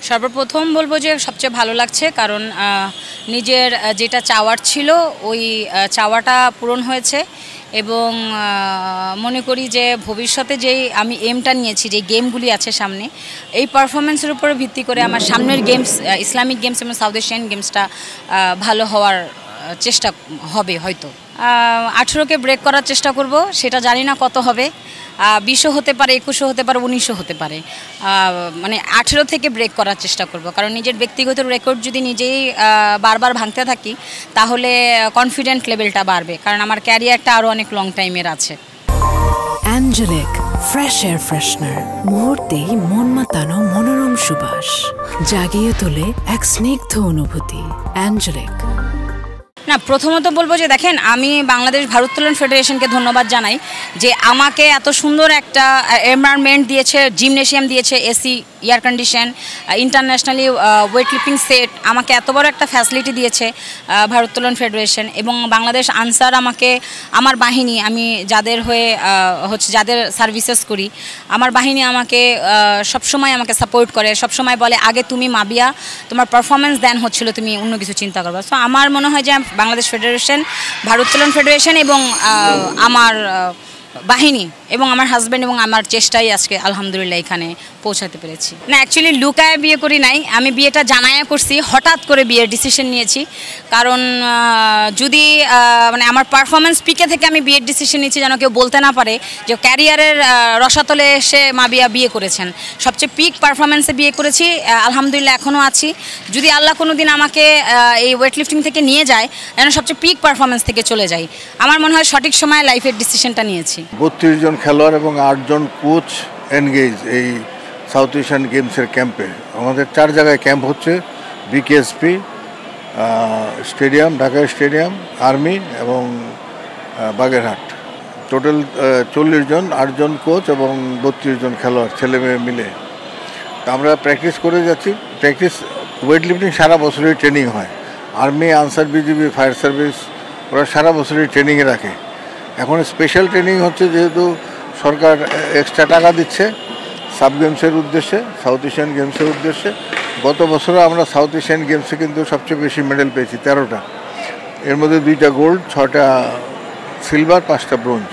সর্বপ্রথম বলবো যে সবচেয়ে ভালো লাগছে, কারণ নিজের যেটা চাওয়ার ছিল ওই চাওয়াটা পূরণ হয়েছে। এবং মনে করি যে ভবিষ্যতে যেই আমি এমটা নিয়েছি, যে গেমগুলি আছে সামনে, এই পারফরমেন্সের উপরে ভিত্তি করে আমার সামনের গেমস, ইসলামিক গেমস এবং সাউথ এশিয়ান গেমসটা ভালো হওয়ার চেষ্টা হবে। হয়তো 18কে ব্রেক করার চেষ্টা করব, সেটা জানি না কত হবে, 20ও হতে পারে, 21ও হতে পারে, 19ও হতে পারে। মানে 18 থেকে ব্রেক করার চেষ্টা করব, কারণ নিজের ব্যক্তিগত রেকর্ড যদি নিজেই বারবার ভাঙতে থাকি তাহলে কনফিডেন্ট লেভেলটা বাড়বে, কারণ আমার ক্যারিয়ারটা আরও অনেক লং টাইমের আছে। অ্যাঞ্জেলিক ফ্রেশ এয়ার ফ্রেশনার, মুহূর্তেই মন মাতানো মনোরম সুবাস, জাগিয়ে তোলে এক স্নিগ্ধ অনুভূতি। অ্যাঞ্জেলিক। না, প্রথমত বলবো যে দেখেন, আমি বাংলাদেশ ভারোত্তোলন ফেডারেশনকে ধন্যবাদ জানাই যে আমাকে এত সুন্দর একটা এনভায়রনমেন্ট দিয়েছে, জিমনেশিয়াম দিয়েছে, AC, air condition, internationally weight lifting set, আমাকে এত বড় একটা ফ্যাসিলিটি দিয়েছে ভারোত্তোলন ফেডারেশন। এবং বাংলাদেশ আনসার আমাকে, আমার বাহিনী, আমি যাদের হয়ে যাদের সার্ভিসেস করি, আমার বাহিনী আমাকে সবসময় আমাকে সাপোর্ট করে, সবসময় বলে আগে তুমি মাবিয়া, তোমার পারফরমেন্স দেন হচ্ছিল, তুমি অন্য কিছু চিন্তা করবা। সো আমার মনে হয় যে বাংলাদেশ ফেডারেশন, ভারোত্তোলন ফেডারেশন এবং আমার বাহিনী এবং আমার হাজব্যান্ড এবং আমার চেষ্টাই আজকে আলহামদুলিল্লাহ এখানে পৌঁছাতে পেরেছি। না, অ্যাকচুয়ালি লুকায় বিয়ে করি নাই, আমি বিয়েটা জানায়া করছি, হঠাৎ করে বিয়ের ডিসিশন নিয়েছি। কারণ যদি মানে আমার পারফরমেন্স পিকে থেকে আমি বিয়ের ডিসিশন নিয়েছি, যেন কেউ বলতে না পারে যে ক্যারিয়ারের রসাতলে এসে মাবিয়া বিয়ে করেছেন। সবচেয়ে পিক পারফরমেন্সে বিয়ে করেছি, আলহামদুলিল্লাহ এখনও আছি। যদি আল্লাহ কোনো দিন আমাকে এই ওয়েট লিফটিং থেকে নিয়ে যায়, যেন সবচেয়ে পিক পারফরমেন্স থেকে চলে যাই। আমার মনে হয় সঠিক সময়ে লাইফের ডিসিশনটা নিয়েছি। 32 জন খেলোয়াড় এবং 8 জন কোচ এনগেজ এই সাউথ এশিয়ান গেমসের ক্যাম্পে। আমাদের 4 জায়গায় ক্যাম্প হচ্ছে, BKSP stadium, Dhaka stadium, army এবং বাগেরহাট। টোটাল 40 জন, 8 জন কোচ এবং 32 জন খেলোয়াড়, ছেলে মেয়ে মিলে। আমরা প্র্যাকটিস করে যাচ্ছি। ওয়েট লিফটিং সারা বছরই ট্রেনিং হয়। Army, answer, BGB, fire service ওরা সারা বছরই ট্রেনিংয়ে রাখে। এখন স্পেশাল ট্রেনিং হচ্ছে, যেহেতু সরকার এক্সট্রা টাকা দিচ্ছে সাব গেমসের উদ্দেশ্যে, সাউথ এশিয়ান গেমসের উদ্দেশ্যে। গত বছরও আমরা সাউথ এশিয়ান গেমসে কিন্তু সবচেয়ে বেশি মেডেল পেয়েছি, 13টা। এর মধ্যে 2টা গোল্ড, 6টা সিলভার, 5টা ব্রোঞ্জ।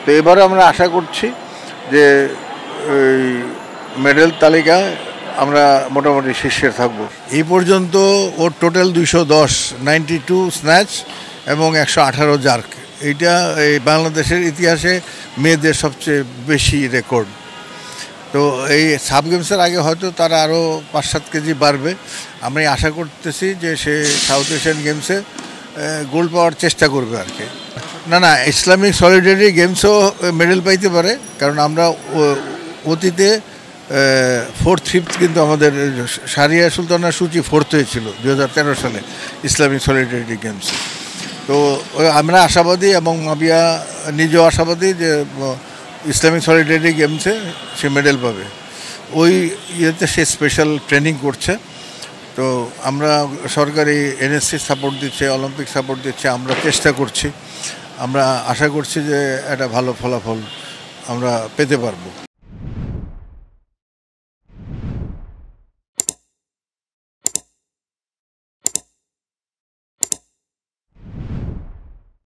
তো এবারে আমরা আশা করছি যে এই মেডেল তালিকায় আমরা মোটামুটি শীর্ষে থাকব। এই পর্যন্ত ওর টোটাল 210, 92 স্ন্যাচ এবং 118 জার্ক। এইটা এই বাংলাদেশের ইতিহাসে মেয়েদের সবচেয়ে বেশি রেকর্ড। তো এই সাব গেমসের আগে হয়তো তারা আরও 5-7 কেজি বাড়বে। আমি আশা করতেছি যে সে সাউথ এশিয়ান গেমসে গোল্ড পাওয়ার চেষ্টা করবে আর কি। না, ইসলামিক সলিডারিটি গেমসও মেডেল পাইতে পারে, কারণ আমরা অতীতে 4th, 5th কিন্তু আমাদের শারিয়া সুলতানা সূচি 4th হয়েছিল 2013 সালে ইসলামিক সলিডারিটি গেমসে। তো আমরা আশাবাদী এবং মাবিয়া নিজেও আশাবাদী যে ইসলামিক সলিডারিটি গেমসে সে মেডেল পাবে। ওই ইয়েতে সে স্পেশাল ট্রেনিং করছে। তো আমরা সরকারি এনএসসি সাপোর্ট দিচ্ছে, অলিম্পিক সাপোর্ট দিচ্ছে, আমরা চেষ্টা করছি। আমরা আশা করছি যে একটা ভালো ফলাফল আমরা পেতে পারবো।